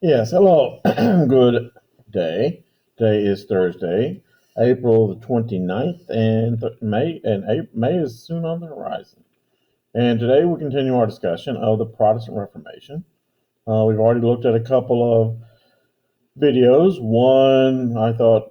Yes, hello. Good day. Today is Thursday, April the 29th, and May is soon on the horizon. And today we continue our discussion of the Protestant Reformation. We've already looked at a couple of videos. One, I thought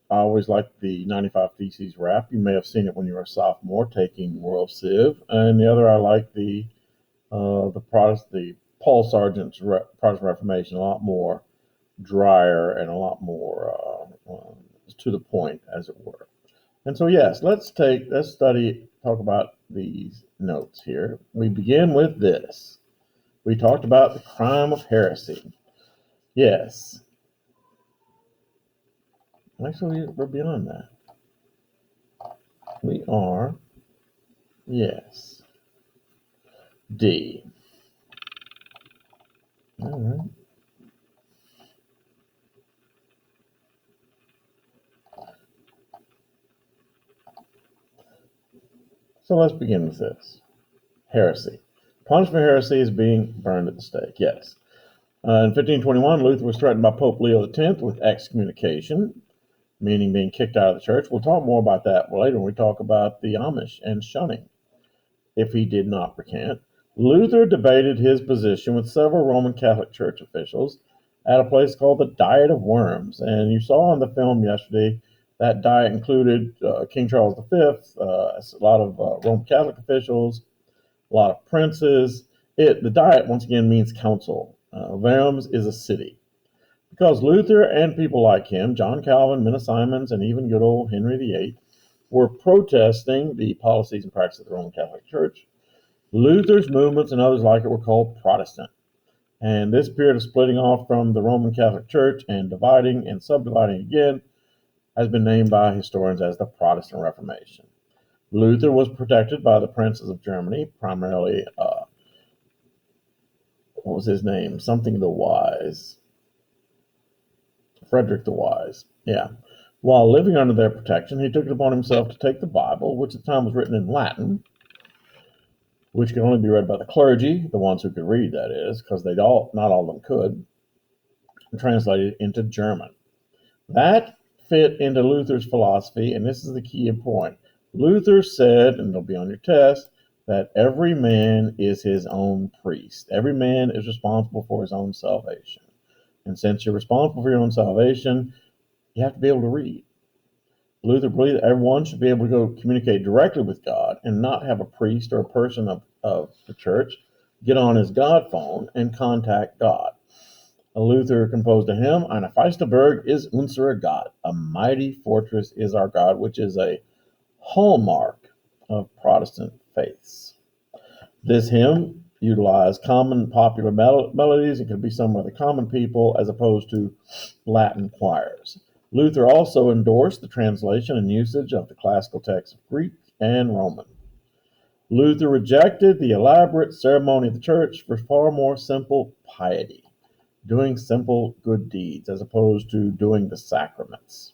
I always liked the 95 Theses rap. You may have seen it when you were a sophomore taking World Civ. And the other, I like the Paul Sargent's Protestant Reformation a lot more drier and a lot more to the point, as it were. And so, yes, let's talk about these notes here. We begin with this. We talked about the crime of heresy. Yes. Actually, we're beyond that. We are, yes, D. All right. So let's begin with this. Heresy. Punishment for heresy is being burned at the stake. Yes. In 1521, Luther was threatened by Pope Leo X with excommunication, meaning being kicked out of the church. We'll talk more about that later when we talk about the Amish and shunning, if he did not recant. Luther debated his position with several Roman Catholic Church officials at a place called the Diet of Worms. And you saw in the film yesterday that diet included King Charles V, a lot of Roman Catholic officials, a lot of princes. The diet, once again, means council. Worms is a city. Because Luther and people like him, John Calvin, Menno Simons, and even good old Henry VIII, were protesting the policies and practices of the Roman Catholic Church, Luther's movements and others like it were called Protestant. And this period of splitting off from the Roman Catholic Church and dividing and subdividing again has been named by historians as the Protestant Reformation. Luther was protected by the princes of Germany, primarily, what was his name? Something the Wise. Frederick the Wise. Yeah. While living under their protection, he took it upon himself to take the Bible, which at the time was written in Latin, which could only be read by the clergy, the ones who could read, that is, because not all of them could, and translate it into German. That fit into Luther's philosophy, and this is the key point. Luther said, and it'll be on your test, that every man is his own priest. Every man is responsible for his own salvation. And since you're responsible for your own salvation, you have to be able to read. Luther believed that everyone should be able to go communicate directly with God and not have a priest or a person of the church get on his God phone and contact God. Luther composed a hymn, Eine feiste Burg ist unsere Gott, a mighty fortress is our God, which is a hallmark of Protestant faiths. This hymn utilized common popular melodies. It could be sung by the common people as opposed to Latin choirs. Luther also endorsed the translation and usage of the classical texts of Greek and Roman. Luther rejected the elaborate ceremony of the church for far more simple piety, doing simple good deeds as opposed to doing the sacraments.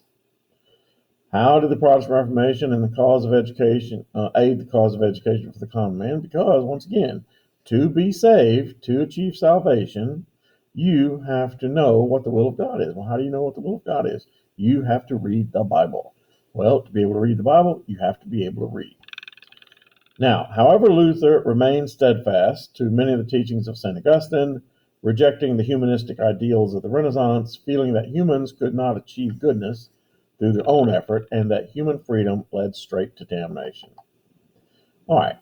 How did the Protestant Reformation and the cause of education aid the cause of education for the common man? Because, once again, to be saved, to achieve salvation, you have to know what the will of God is. Well, how do you know what the will of God is? You have to read the Bible. Well, to be able to read the Bible, you have to be able to read. Now, however, Luther remained steadfast to many of the teachings of St. Augustine, rejecting the humanistic ideals of the Renaissance, feeling that humans could not achieve goodness through their own effort and that human freedom led straight to damnation. All right.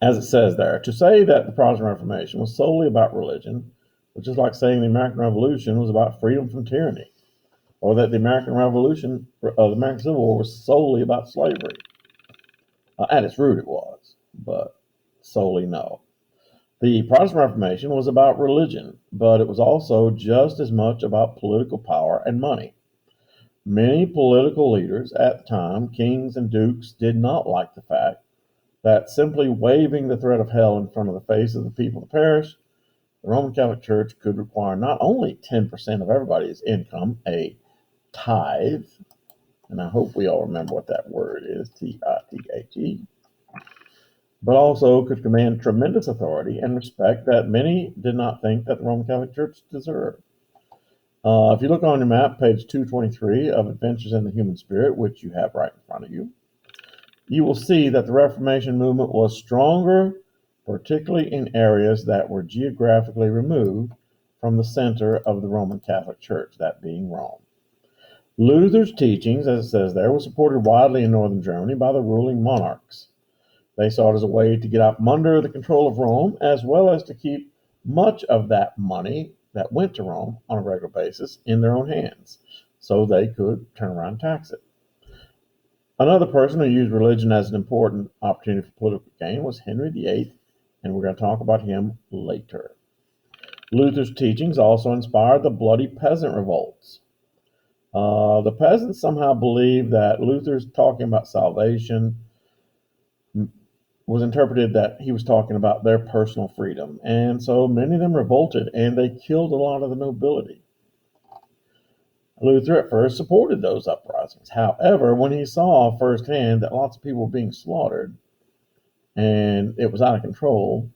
As it says there, to say that the Protestant Reformation was solely about religion, which is like saying the American Revolution was about freedom from tyranny, or that the American Revolution, the American Civil War, was solely about slavery. At its root, it was, but solely no. The Protestant Reformation was about religion, but it was also just as much about political power and money. Many political leaders at the time, kings and dukes, did not like the fact that simply waving the threat of hell in front of the face of the people of the parish, the Roman Catholic Church could require not only 10% of everybody's income, a tithe, and I hope we all remember what that word is, T-I-T-H-E, but also could command tremendous authority and respect that many did not think that the Roman Catholic Church deserved. If you look on your map, page 223 of Adventures in the Human Spirit, which you have right in front of you, you will see that the Reformation movement was stronger, particularly in areas that were geographically removed from the center of the Roman Catholic Church, that being Rome. Luther's teachings, as it says there, were supported widely in northern Germany by the ruling monarchs. They saw it as a way to get out from under the control of Rome, as well as to keep much of that money that went to Rome on a regular basis in their own hands, so they could turn around and tax it. Another person who used religion as an important opportunity for political gain was Henry VIII, and we're going to talk about him later. Luther's teachings also inspired the bloody peasant revolts. The peasants somehow believed that Luther's talking about salvation was interpreted that he was talking about their personal freedom, and so many of them revolted and they killed a lot of the nobility. Luther at first supported those uprisings. However, when he saw firsthand that lots of people were being slaughtered and it was out of control,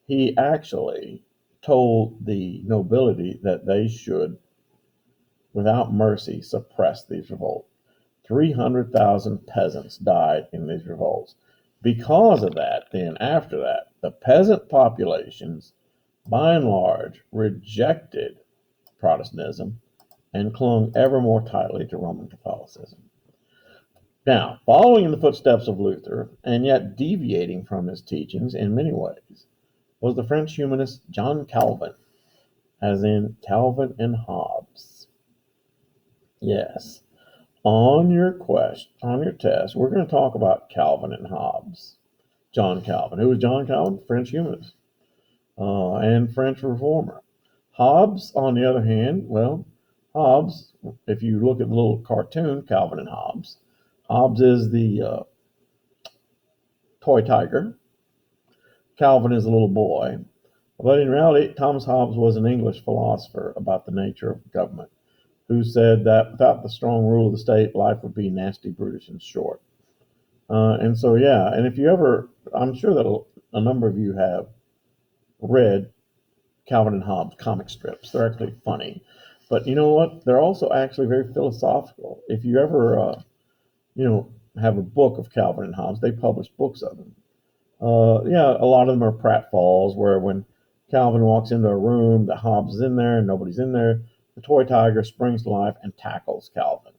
he actually told the nobility that they should, without mercy, suppress these revolts. 300,000 peasants died in these revolts. Because of that, then after that, the peasant populations, by and large, rejected Protestantism and clung ever more tightly to Roman Catholicism. Now, following in the footsteps of Luther, and yet deviating from his teachings in many ways, was the French humanist John Calvin, as in Calvin and Hobbes. Yes, on your test, we're going to talk about Calvin and Hobbes. John Calvin. Who was John Calvin? French humanist and French reformer. Hobbes, on the other hand, well, Hobbes, if you look at the little cartoon, Calvin and Hobbes, Hobbes is the toy tiger. Calvin is a little boy. But in reality, Thomas Hobbes was an English philosopher about the nature of government, who said that without the strong rule of the state, life would be nasty, brutish, and short. And so, yeah, and if you ever, I'm sure that a number of you have read Calvin and Hobbes comic strips. They're actually funny. But you know what? They're also actually very philosophical. If you ever, have a book of Calvin and Hobbes, they publish books of them. Yeah, a lot of them are pratfalls where when Calvin walks into a room, that Hobbes is in there and nobody's in there, the toy tiger springs to life and tackles Calvin.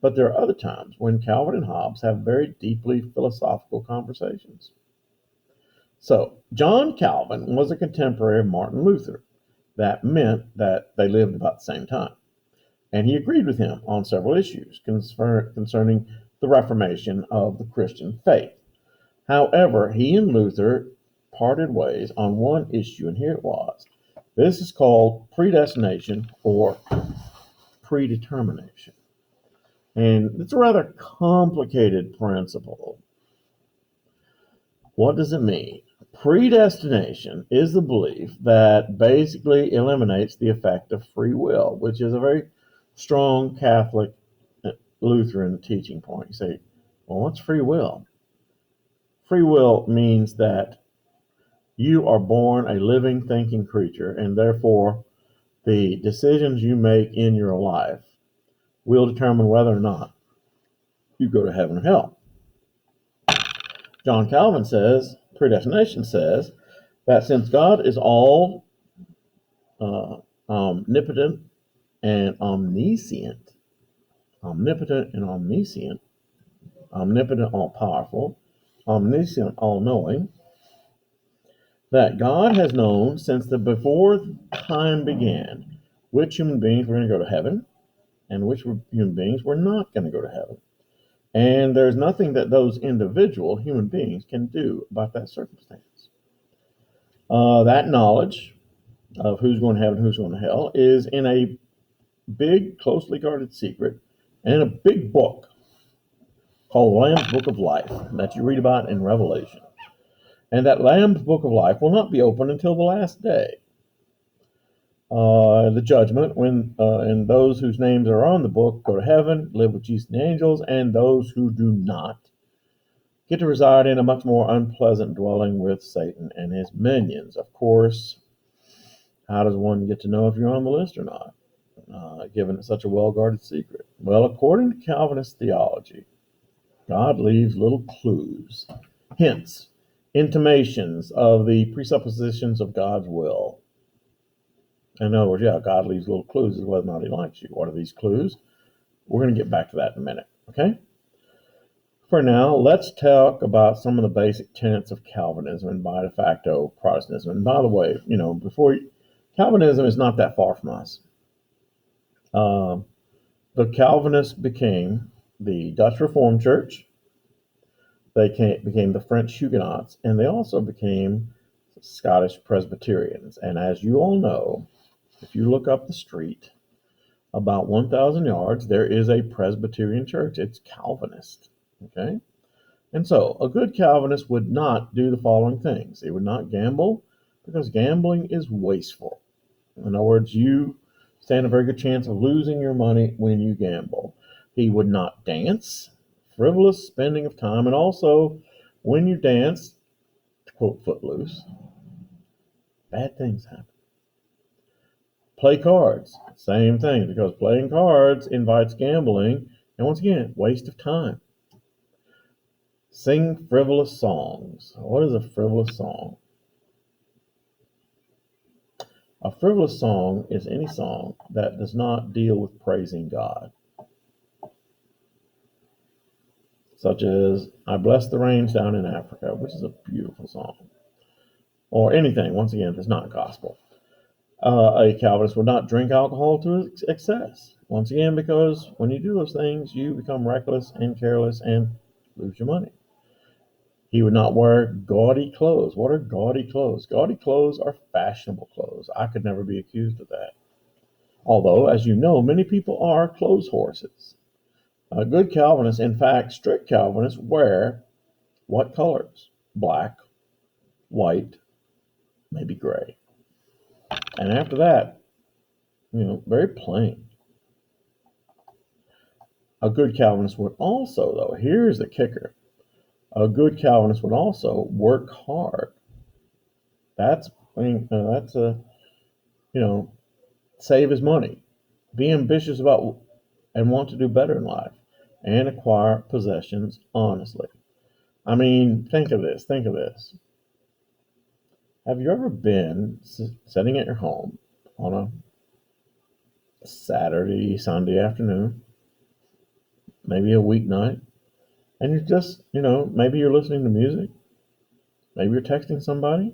But there are other times when Calvin and Hobbes have very deeply philosophical conversations. So, John Calvin was a contemporary of Martin Luther. That meant that they lived about the same time. And he agreed with him on several issues concerning the Reformation of the Christian faith. However, he and Luther parted ways on one issue, and here it was. This is called predestination or predetermination. And it's a rather complicated principle. What does it mean? Predestination is the belief that basically eliminates the effect of free will, which is a very strong Catholic Lutheran teaching point. You say, well, what's free will? Free will means that you are born a living, thinking creature, and therefore the decisions you make in your life will determine whether or not you go to heaven or hell. John Calvin says, predestination says, that since God is all omnipotent and omniscient, omnipotent, all powerful, omniscient, all knowing, that God has known since before time began which human beings were going to go to heaven and which human beings were not going to go to heaven. And there's nothing that those individual human beings can do about that circumstance. That knowledge of who's going to heaven and who's going to hell is in a big, closely guarded secret and in a big book called Lamb's Book of Life that you read about in Revelation. And that Lamb's Book of Life will not be open until the last day. The judgment, when and those whose names are on the book go to heaven, live with Jesus and the angels, and those who do not get to reside in a much more unpleasant dwelling with Satan and his minions. Of course, how does one get to know if you're on the list or not, given it's such a well-guarded secret? Well, according to Calvinist theology, God leaves little clues, hints, intimations of the presuppositions of God's will. In other words, God leaves little clues as to whether or not he likes you. What are these clues? We're going to get back to that in a minute, okay? For now, let's talk about some of the basic tenets of Calvinism and by de facto Protestantism. And by the way, Calvinism is not that far from us. The Calvinists became the Dutch Reformed Church. They became the French Huguenots, and they also became Scottish Presbyterians. And as you all know, if you look up the street, about 1,000 yards, there is a Presbyterian church. It's Calvinist, okay? And so a good Calvinist would not do the following things. He would not gamble, because gambling is wasteful. In other words, you stand a very good chance of losing your money when you gamble. He would not dance, frivolous spending of time, and also when you dance, to quote Footloose, bad things happen. Play cards, same thing, because playing cards invites gambling, and once again, waste of time. Sing frivolous songs. What is a frivolous song? A frivolous song is any song that does not deal with praising God. Such as, I Bless the Rains Down in Africa, which is a beautiful song. Or anything, once again, that's not gospel. A Calvinist would not drink alcohol to excess. Once again, because when you do those things, you become reckless and careless and lose your money. He would not wear gaudy clothes. What are gaudy clothes? Gaudy clothes are fashionable clothes. I could never be accused of that. Although, as you know, many people are clothes horses. Good Calvinists, in fact, strict Calvinists, wear what colors? Black, white, maybe gray. And after that, very plain. A good Calvinist would also, though, here's the kicker, a good Calvinist would also work hard. Save his money, be ambitious about and want to do better in life, and acquire possessions honestly. I mean, think of this. Have you ever been sitting at your home on a Saturday, Sunday afternoon, maybe a weeknight, and you're just, maybe you're listening to music, maybe you're texting somebody,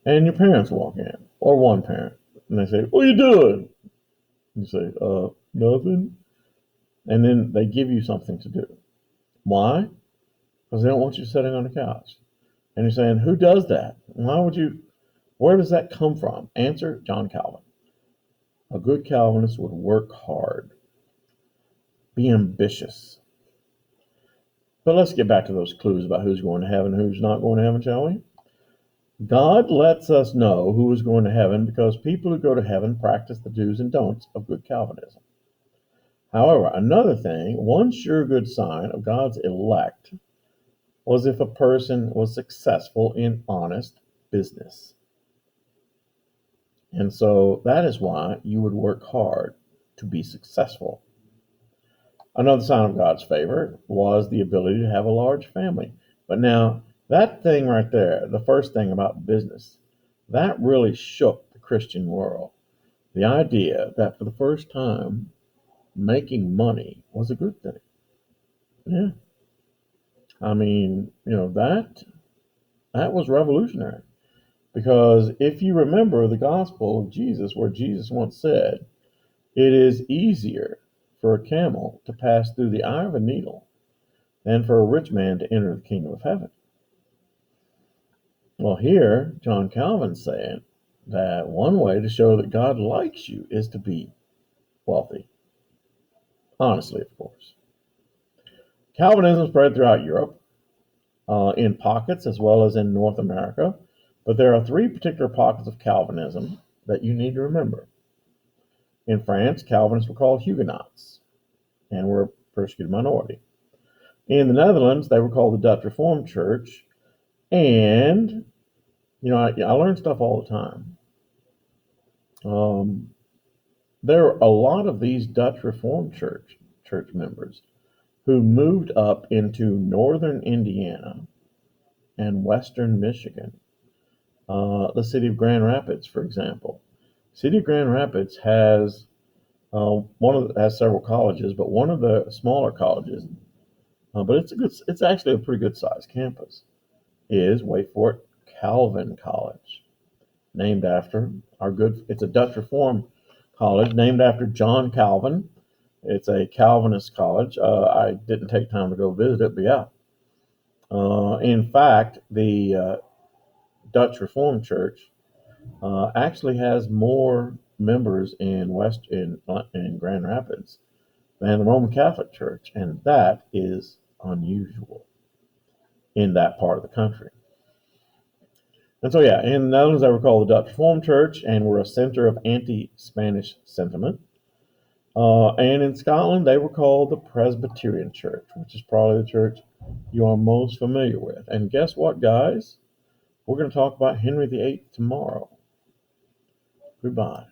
and your parents walk in, or one parent, and they say, "What are you doing?" You say, "Nothing." And then they give you something to do. Why? Because they don't want you sitting on the couch. And you're saying, who does that? Where does that come from? Answer, John Calvin. A good Calvinist would work hard, be ambitious. But let's get back to those clues about who's going to heaven and who's not going to heaven, shall we? God lets us know who is going to heaven because people who go to heaven practice the do's and don'ts of good Calvinism. However, another thing, one sure good sign of God's elect was if a person was successful in honest business. And so that is why you would work hard to be successful. Another sign of God's favor was the ability to have a large family. But now, that thing right there, the first thing about business, that really shook the Christian world. The idea that for the first time, making money was a good thing. Yeah. I mean, that was revolutionary. Because if you remember the gospel of Jesus, where Jesus once said, it is easier for a camel to pass through the eye of a needle than for a rich man to enter the kingdom of heaven. Well, here, John Calvin's saying that one way to show that God likes you is to be wealthy. Honestly, of course. Calvinism spread throughout Europe, in pockets as well as in North America. But there are three particular pockets of Calvinism that you need to remember. In France, Calvinists were called Huguenots and were a persecuted minority. In the Netherlands, they were called the Dutch Reformed Church. And, I learn stuff all the time. There are a lot of these Dutch Reformed church members who moved up into northern Indiana and western Michigan. The city of Grand Rapids, for example. City of Grand Rapids has has several colleges, but one of the smaller colleges, but it's actually a pretty good sized campus, is, wait for it, Calvin College, named after it's a Dutch Reformed college named after John Calvin. It's a Calvinist college. I didn't take time to go visit it, but yeah. In fact, the Dutch Reformed Church actually has more members in Grand Rapids than the Roman Catholic Church, and that is unusual in that part of the country. And so, yeah, in the Netherlands, they were called the Dutch Reformed Church and were a center of anti-Spanish sentiment. And in Scotland, they were called the Presbyterian Church, which is probably the church you are most familiar with. And guess what, guys? We're going to talk about Henry VIII tomorrow. Goodbye.